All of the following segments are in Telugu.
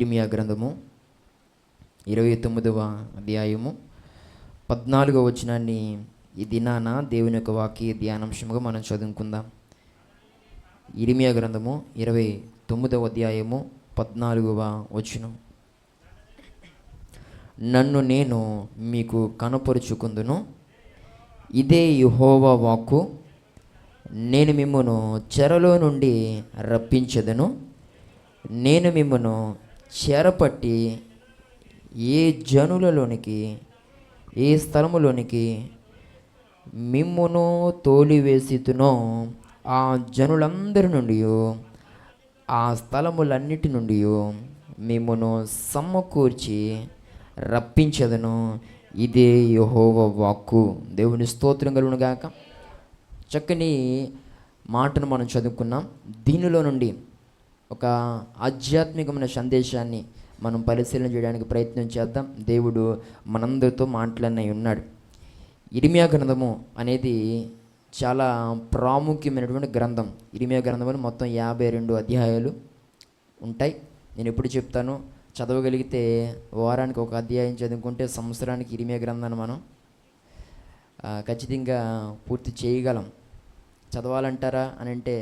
ఇర్మియా గ్రంథము 29వ అధ్యాయము 14వ వచనాన్ని ఈ దినాన దేవుని యొక్క వాక్య ధ్యానాంశముగా మనం చదువుకుందాం. ఇర్మియా గ్రంథము 29వ అధ్యాయము 14వ వచనం. నన్ను నేను మీకు కనపరుచుకుందును, ఇదే యెహోవా వాక్కు. నేను మిమ్మును చెరలో నుండి రప్పించెదను. నేను మిమ్మును చెరపట్టి ఏ జనులలోనికి, ఏ స్థలములోనికి మిమ్మును తోలివేసితునో ఆ జనులందరి నుండి, ఆ స్థలములన్నిటి నుండి మిమ్మును సమకూర్చి రప్పించెదను. ఇదే యెహోవా వాక్కు. దేవుని స్తోత్రం కలుగును గాక. చక్కని మాటను మనం చదువుకున్నాం. దీనిలో నుండి ఒక ఆధ్యాత్మికమైన సందేశాన్ని మనం పరిశీలన చేయడానికి ప్రయత్నం చేద్దాం. దేవుడు మనందరితో మాట్లాడిన ఉన్నాడు. ఇర్మియా గ్రంథము అనేది చాలా ప్రాముఖ్యమైనటువంటి గ్రంథం. ఇర్మియా గ్రంథంలో మొత్తం 52 అధ్యాయాలు ఉంటాయి. నేను ఎప్పుడు చెప్తాను, చదవగలిగితే వారానికి ఒక అధ్యాయం చదువుకుంటే సంవత్సరానికి ఇర్మియా గ్రంథాన్ని మనం ఖచ్చితంగా పూర్తి చేయగలం. చదవాలంటారా అని అంటే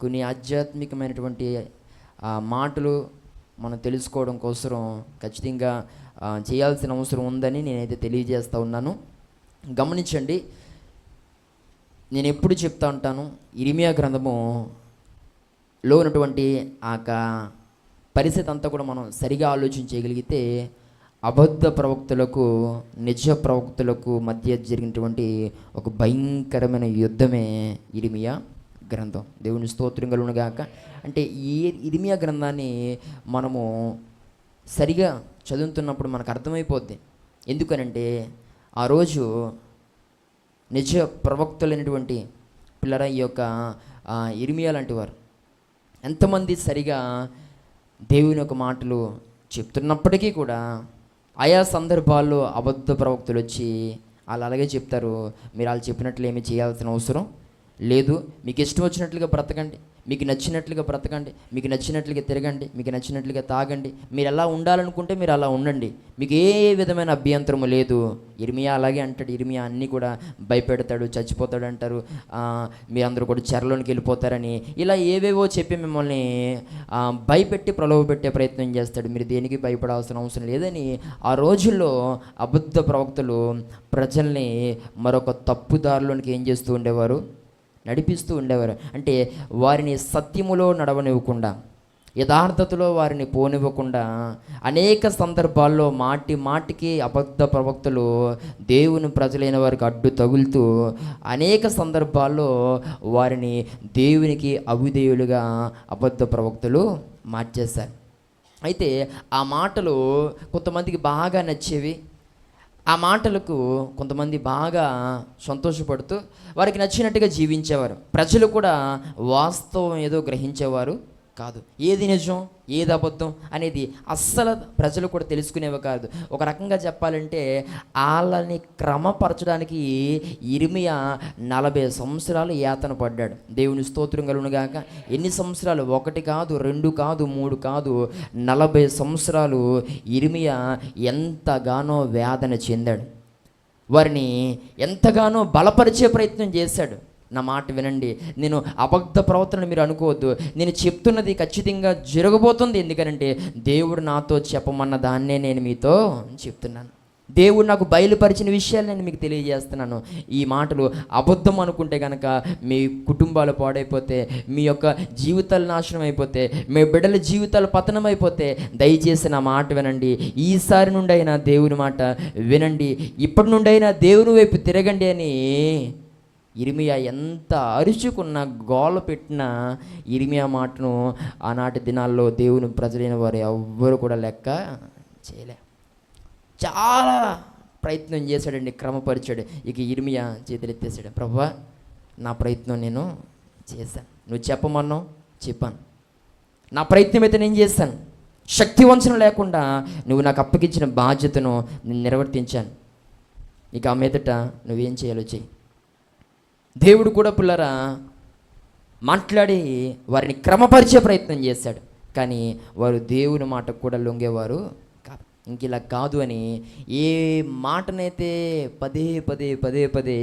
కొన్ని ఆధ్యాత్మికమైనటువంటి మాటలు మనం తెలుసుకోవడం కోసం ఖచ్చితంగా చేయాల్సిన అవసరం ఉందని నేనైతే తెలియజేస్తూ ఉన్నాను. గమనించండి, నేను ఎప్పుడు చెప్తా ఉంటాను, ఇర్మియా గ్రంథములో ఉన్నటువంటి ఆ పరిస్థితి అంతా కూడా మనం సరిగా ఆలోచించగలిగితే అబద్ధ ప్రవక్తలకు నిజ ప్రవక్తలకు మధ్య జరిగినటువంటి ఒక భయంకరమైన యుద్ధమే ఇర్మియా గ్రంథం. దేవుని స్తోత్రం కలుగును గాక. అంటే ఈ ఇర్మియా గ్రంథాన్ని మనము సరిగా చదువుతున్నప్పుడు మనకు అర్థమైపోద్ది. ఎందుకనంటే ఆ రోజు నిజ ప్రవక్తలైనటువంటి పిల్లల ఈ యొక్క ఇర్మియా లాంటి వారు ఎంతమంది సరిగా దేవుని యొక్క మాటలు చెప్తున్నప్పటికీ కూడా ఆయా సందర్భాల్లో అబద్ధ ప్రవక్తలు వచ్చి వాళ్ళు అలాగే చెప్తారు, మీరు వాళ్ళు చెప్పినట్లు ఏమీ చేయాల్సిన అవసరం లేదు, మీకు ఇష్టం వచ్చినట్లుగా బ్రతకండి, మీకు నచ్చినట్లుగా బ్రతకండి, మీకు నచ్చినట్లుగా తిరగండి, మీకు నచ్చినట్లుగా తాగండి, మీరు ఎలా ఉండాలనుకుంటే మీరు అలా ఉండండి, మీకు ఏ విధమైన అభ్యంతరము లేదు. ఇర్మియా అలాగే అంటాడు. ఇర్మియా అన్నీ కూడా భయపెడతాడు, చచ్చిపోతాడు అంటారు, మీరందరూ కూడా చెరలోనికి వెళ్ళిపోతారని, ఇలా ఏవేవో చెప్పి మిమ్మల్ని భయపెట్టి ప్రలోభపెట్టే ప్రయత్నం చేస్తాడు. మీరు దేనికి భయపడాల్సిన అవసరం లేదని ఆ రోజుల్లో అబద్ధ ప్రవక్తలు ప్రజల్ని మరొక తప్పుదారిలోనికి ఏం చేస్తూ ఉండేవారు, నడిపిస్తూ ఉండేవారు. అంటే వారిని సత్యములో నడవనివ్వకుండా, యథార్థతలో వారిని పోనివ్వకుండా అనేక సందర్భాల్లో మాటి మాటికి అబద్ధ ప్రవక్తలు దేవుని ప్రజలైన వారికి అడ్డు తగులుతూ అనేక సందర్భాల్లో వారిని దేవునికి అవిధేయులుగా అబద్ధ ప్రవక్తలు మార్చేశారు. అయితే ఆ మాటలు కొంతమందికి బాగా నచ్చేవి. ఆ మాటలకు కొంతమంది బాగా సంతోషపడుతూ వారికి నచ్చినట్టుగా జీవించేవారు. ప్రజలు కూడా వాస్తవం ఏదో గ్రహించేవారు కాదు. ఏది నిజం, ఏది అబద్ధం అనేది అస్సలు ప్రజలు కూడా తెలుసుకునేవి కాదు. ఒక రకంగా చెప్పాలంటే వాళ్ళని క్రమపరచడానికి ఇర్మియా 40 సంవత్సరాలు యాతన పడ్డాడు. దేవుని స్తోత్రం కలుగును గాక. ఎన్ని సంవత్సరాలు? 1 కాదు, 2 కాదు, 3 కాదు, 40 సంవత్సరాలు ఇర్మియా ఎంతగానో వేదన చెందాడు. వారిని ఎంతగానో బలపరిచే ప్రయత్నం చేశాడు. నా మాట వినండి, నేను అబద్ధ ప్రవర్తన మీరు అనుకోవద్దు. నేను చెప్తున్నది ఖచ్చితంగా జరగబోతుంది. ఎందుకనంటే దేవుడు నాతో చెప్పమన్న దాన్నే నేను మీతో చెప్తున్నాను. దేవుడు నాకు బయలుపరిచిన విషయాలు నేను మీకు తెలియజేస్తున్నాను. ఈ మాటలు అబద్ధం అనుకుంటే కనుక మీ కుటుంబాలు పాడైపోతే, మీ యొక్క జీవితాలు నాశనం అయిపోతే, మీ బిడ్డల జీవితాలు పతనం అయిపోతే దయచేసి నా మాట వినండి. ఈసారి నుండి అయినా దేవుని మాట వినండి, ఇప్పటి నుండి అయినా దేవుని వైపు తిరగండి అని ఇర్మియా ఎంత అరుచుకున్న, గోల పెట్టిన ఇర్మియా మాటను ఆనాటి దినాల్లో దేవుని ప్రజలైన వారు ఎవ్వరు కూడా లెక్క చేయలే. చాలా ప్రయత్నం చేశాడండి, క్రమపరిచాడు. ఇక ఇర్మియా చేతులు ఎత్తేసాడు. ప్రభువా, నా ప్రయత్నం నేను చేశాను, నువ్వు చెప్పమన్నావు చెప్పాను, నా ప్రయత్నం అయితే నేను చేశాను, శక్తి వంచన లేకుండా నువ్వు నాకు అప్పగించిన బాధ్యతను నేను నిర్వర్తించాను. ఇక ఆ మీదట నువ్వేం చేయాలో చెయ్యి. దేవుడు కూడా పిల్లరా మాట్లాడి వారిని క్రమపరిచే ప్రయత్నం చేశాడు. కానీ వారు దేవుని మాటకు కూడా లొంగేవారు కాదు. ఇంక ఇలా కాదు అని ఏ మాటనైతే పదే పదే పదే పదే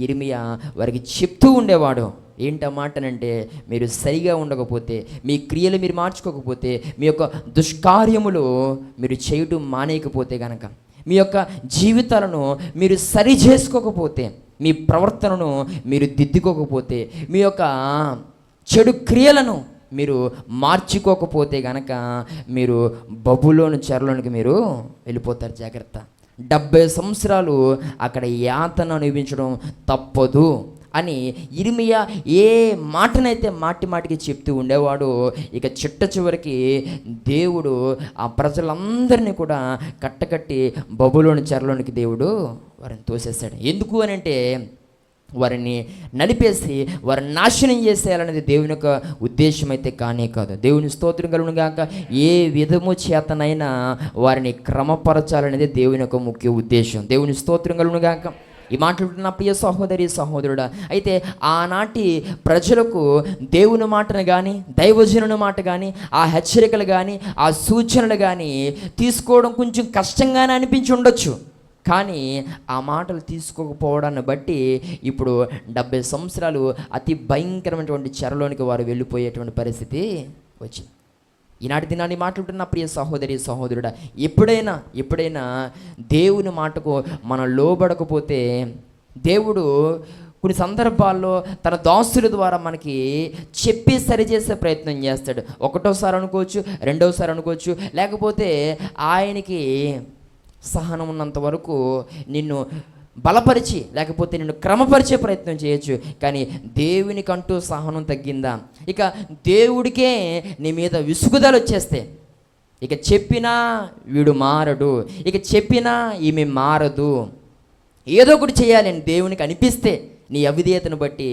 ఇర్మియా వారికి చెప్తూ ఉండేవాడు. ఏంటి ఆ మాటనంటే, మీరు సరిగా ఉండకపోతే, మీ క్రియలు మీరు మార్చుకోకపోతే, మీ యొక్క దుష్కార్యములు మీరు చేయటం మానేయకపోతే గనక, మీ యొక్క జీవితాలను మీరు సరి చేసుకోకపోతే, మీ ప్రవర్తనను మీరు దిద్దుకోకపోతే, మీ యొక్క చెడు క్రియలను మీరు మార్చుకోకపోతే గనక మీరు బబులోను చెరలోనికి మీరు వెళ్ళిపోతారు. జాగ్రత్త. 70 సంవత్సరాలు అక్కడ యాతన అనుభవించడం తప్పదు అని ఇర్మియా ఏ మాటనైతే మాటి మాటికి చెప్తూ ఉండేవాడో, ఇక చిట్ట చివరికి దేవుడు ఆ ప్రజలందరినీ కూడా కట్టకట్టి బబులోని చెరలోనికి దేవుడు వారిని తోసేశాడు. ఎందుకు అని అంటే, వారిని నలిపేసి వారిని నాశనం చేసేయాలనేది దేవుని యొక్క ఉద్దేశం అయితే కానే కాదు. దేవుని స్తోత్రం కలుగును గాక. ఏ విధము చేతనైనా వారిని క్రమపరచాలనేది దేవుని యొక్క ముఖ్య ఉద్దేశం. దేవుని స్తోత్రం కలుగును గాక. ఈ మాట్లాడుతున్న ప్రియ సహోదరి సహోదరుడా, అయితే ఆనాటి ప్రజలకు దేవుని మాటను కానీ, దైవజనుని మాట కానీ, ఆ హెచ్చరికలు కానీ, ఆ సూచనలు కానీ తీసుకోవడం కొంచెం కష్టంగానే అనిపించి ఉండొచ్చు. కానీ ఆ మాటలు తీసుకోకపోవడాన్ని బట్టి ఇప్పుడు 70 సంవత్సరాలు అతి భయంకరమైనటువంటి చెరలోనికి వారు వెళ్ళిపోయేటువంటి పరిస్థితి వచ్చింది. ఈనాటి దినాన్ని మాట్లాడుతున్న ప్రియ సహోదరి సహోదరుడా, ఎప్పుడైనా దేవుని మాటకు మనం లోబడకపోతే, దేవుడు కొన్ని సందర్భాల్లో తన దాసుల ద్వారా మనకి చెప్పి సరిచేసే ప్రయత్నం చేస్తాడు. ఒకటోసారి అనుకోవచ్చు, రెండోసారి అనుకోవచ్చు, లేకపోతే ఆయనకి సహనం ఉన్నంత వరకు నిన్ను బలపరిచి, లేకపోతే నిన్ను క్రమపరిచే ప్రయత్నం చేయొచ్చు. కానీ దేవునికంటూ సహనం తగ్గిందా, ఇక దేవుడికే నీ మీద విసుగుదల వచ్చేస్తే, ఇక చెప్పినా వీడు మారడు, ఇక చెప్పినా ఈమె మారదు, ఏదో ఒకటి చేయాలని దేవునికి అనిపిస్తే, నీ అవిధేయతను బట్టి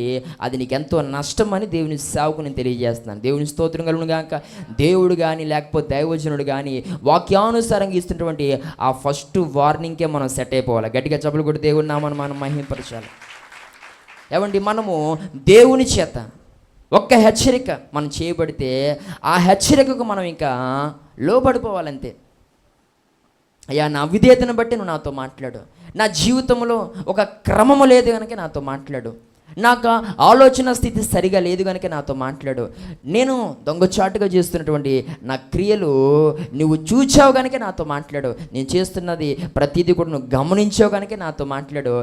అది నీకు ఎంతో నష్టం అని దేవుని సేవకు నేను తెలియజేస్తున్నాను. దేవుని స్తోత్రం కలుగును గాక. దేవుడు కానీ, లేకపోతే దైవజనుడు కానీ వాక్యానుసారంగా ఇస్తున్నటువంటి ఆ ఫస్ట్ వార్నింగ్కే మనం సెట్ అయిపోవాలి. గట్టిగా చప్పలు కొట్టి దేవుని నామను మనం మహిమపరచాలి. ఏమండి, మనము దేవుని చేత ఒక్క హెచ్చరిక మనం చేయబడితే ఆ హెచ్చరికకు మనం ఇంకా లోబడిపోవాలంతే. అయ్యా, నా విధేయతను బట్టి నువ్వు నాతో మాట్లాడు, నా జీవితంలో ఒక క్రమము లేదు కనుక నాతో మాట్లాడు, నాకు ఆలోచన స్థితి సరిగా లేదు కనుక నాతో మాట్లాడు, నేను దొంగచాటుగా చేస్తున్నటువంటి నా క్రియలు నువ్వు చూచావు కనుక నాతో మాట్లాడు, నేను చేస్తున్నది ప్రతిదీ కూడా నువ్వు గమనించావు కనుక నాతో మాట్లాడు,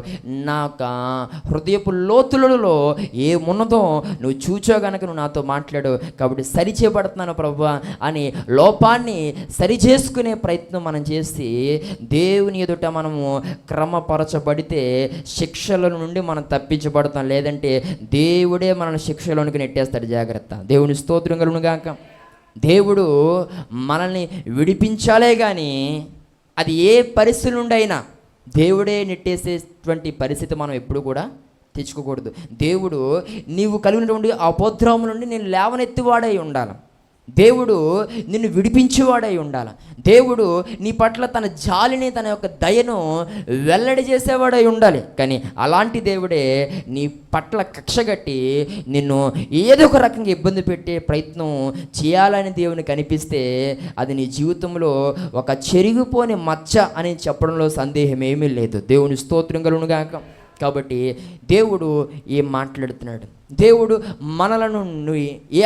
నాకు హృదయపు లోతులలో ఏమున్నదో నువ్వు చూచావు కనుక నువ్వు నాతో మాట్లాడు, కాబట్టి సరి చేయబడుతున్నాను ప్రభువా అని లోపాన్ని సరి చేసుకునే ప్రయత్నం మనం చేసి దేవుని ఎదుట మనము క్రమపరచబడితే శిక్షల నుండి మనం తప్పించబడతాం. లేదంటే దేవుడే మనల్ని శిక్షలోనికి నెట్టేస్తాడు. జాగ్రత్త. దేవుని స్తోత్రం కలుగును గాక. దేవుడు మనల్ని విడిపించాలే కానీ అది ఏ పరిస్థితి నుండి అయినా దేవుడే నెట్టేసేటువంటి పరిస్థితి మనం ఎప్పుడు కూడా తెచ్చుకోకూడదు. దేవుడు నీవు కలిగినటువంటి అపోద్రవం నుండి నేను లేవనెత్తివాడై ఉండాలి, దేవుడు నిన్ను విడిపించేవాడై ఉండాలి, దేవుడు నీ పట్ల తన జాలిని, తన యొక్క దయను వెల్లడి చేసేవాడై ఉండాలి. కానీ అలాంటి దేవుడే నీ పట్ల కక్షగట్టి నిన్ను ఏదో ఒక రకంగా ఇబ్బంది పెట్టే ప్రయత్నం చేయాలని దేవునికి అనిపిస్తే అది నీ జీవితంలో ఒక చెరిగిపోని మచ్చ అని చెప్పడంలో సందేహం ఏమీ లేదు. దేవుని స్తోత్రం కలుగును గాక. కాబట్టి దేవుడు ఏం మాట్లాడుతున్నాడు, దేవుడు మనలను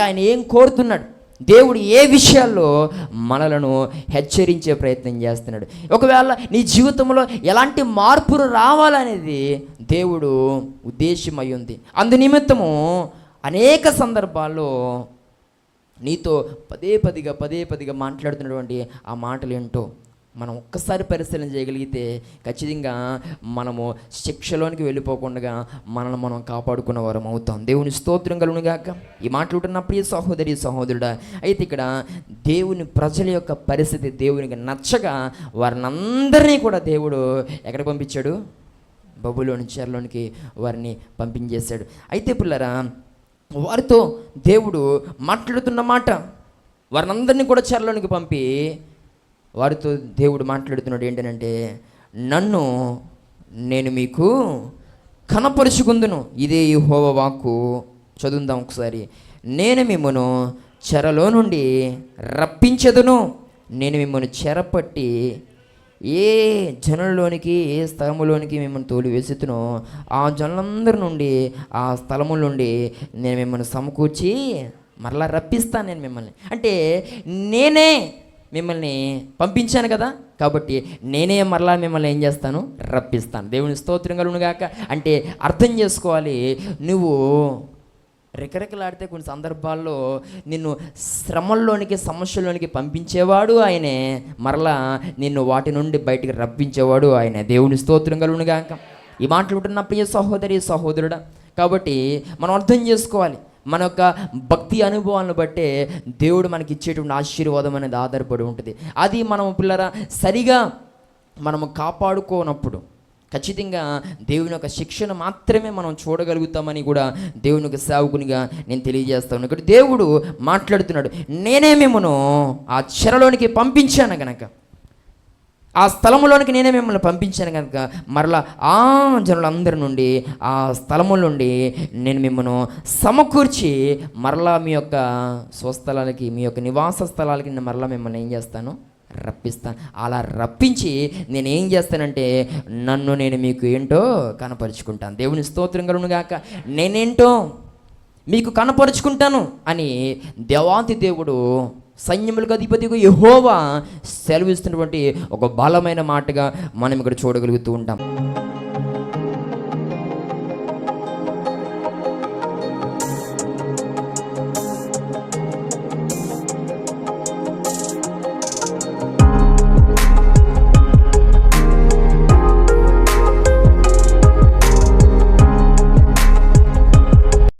ఆయన ఏం కోరుతున్నాడు, దేవుడు ఏ విషయాల్లో మనలను హెచ్చరించే ప్రయత్నం చేస్తున్నాడు. ఒకవేళ నీ జీవితంలో ఎలాంటి మార్పులు రావాలనేది దేవుడు ఉద్దేశం అయి ఉంది. అందునిమిత్తము అనేక సందర్భాల్లో నీతో పదే పదిగా మాట్లాడుతున్నటువంటి ఆ మాటలు ఏంటో మనం ఒక్కసారి పరిశీలన చేయగలిగితే ఖచ్చితంగా మనము శిక్షలోనికి వెళ్ళిపోకుండా మనల్ని మనం కాపాడుకున్న వారం అవుతాం. దేవుని స్తోత్రం కలుగును గాక. ఈ మాట్లాడుతున్న ప్రియ సహోదరి సహోదరుడా, అయితే ఇక్కడ దేవుని ప్రజల యొక్క పరిస్థితి దేవునికి నచ్చగా వారిని అందరినీ కూడా దేవుడు ఎక్కడికి పంపించాడు? బబులోని చెరలోనికి వారిని పంపించేశాడు. అయితే పిల్లరా, వారితో దేవుడు మాట్లాడుతున్న మాట, వారిని అందరినీ కూడా చెరలోనికి పంపి వారితో దేవుడు మాట్లాడుతున్నాడు ఏంటంటే, నన్ను నేను మీకు కనపరుచుకుందును. ఇదే యెహోవా వాక్కు. చదువుదాం ఒకసారి. నేను మిమ్మను చెరలో నుండి రప్పించెదను. నేను మిమ్మల్ని చెరపట్టి ఏ జనుల్లోనికి, ఏ స్థలములోనికి మిమ్మల్ని తోలివేసెతునో ఆ జనులందరి నుండి, ఆ స్థలముల నుండి నేను మిమ్మల్ని సమకూర్చి మరలా రప్పిస్తాను. నేను మిమ్మల్ని అంటే నేనే మిమ్మల్ని పంపించాను కదా, కాబట్టి నేనే మరలా మిమ్మల్ని ఏం చేస్తాను, రప్పిస్తాను. దేవుని స్తోత్రం కలుగును గాక. అంటే అర్థం చేసుకోవాలి, నువ్వు రెకరెకలాడితే కొన్ని సందర్భాల్లో నిన్ను శ్రమల్లోనికి, సమస్యల్లోనికి పంపించేవాడు ఆయనే, మరలా నిన్ను వాటి నుండి బయటికి రప్పించేవాడు ఆయనే. దేవుని స్తోత్రం కలుగును గాక. ఈ మాటలు ఉంటున్న ప్రియ సహోదరి, సహోదరుడా, కాబట్టి మనం అర్థం చేసుకోవాలి, మన యొక్క భక్తి అనుభవాలను బట్టే దేవుడు మనకి ఇచ్చేటువంటి ఆశీర్వాదం అనేది ఆధారపడి ఉంటుంది. అది మనం పిల్లరా సరిగా మనము కాపాడుకోనప్పుడు ఖచ్చితంగా దేవుని యొక్క శిక్షణ మాత్రమే మనం చూడగలుగుతామని కూడా దేవుని యొక్క సేవకునిగా నేను తెలియజేస్తాను. ఇక్కడ దేవుడు మాట్లాడుతున్నాడు, నేనే మిమ్మను ఆ చెరలోనికి పంపించాను కనుక, ఆ స్థలములోనికి నేనే మిమ్మల్ని పంపించాను కనుక మరలా ఆ జనులందరి నుండి, ఆ స్థలముల నుండి నేను మిమ్మల్ని సమకూర్చి మరలా మీ యొక్క స్వస్థలాలకి, మీ యొక్క నివాస స్థలాలకి నేను మరలా మిమ్మల్ని ఏం చేస్తాను, రప్పిస్తాను. అలా రప్పించి నేను ఏం చేస్తానంటే నన్ను నేను మీకు ఏంటో కనపరుచుకుంటాను. దేవుని స్తోత్రం కలుగును గాక. నేనేంటో మీకు కనపరుచుకుంటాను అని దేవాతి దేవుడు, సైన్యములకు అధిపతిగా యెహోవా సెలవిస్తున్నటువంటి ఒక బలమైన మాటగా మనం ఇక్కడ చూడగలుగుతూ ఉంటాం.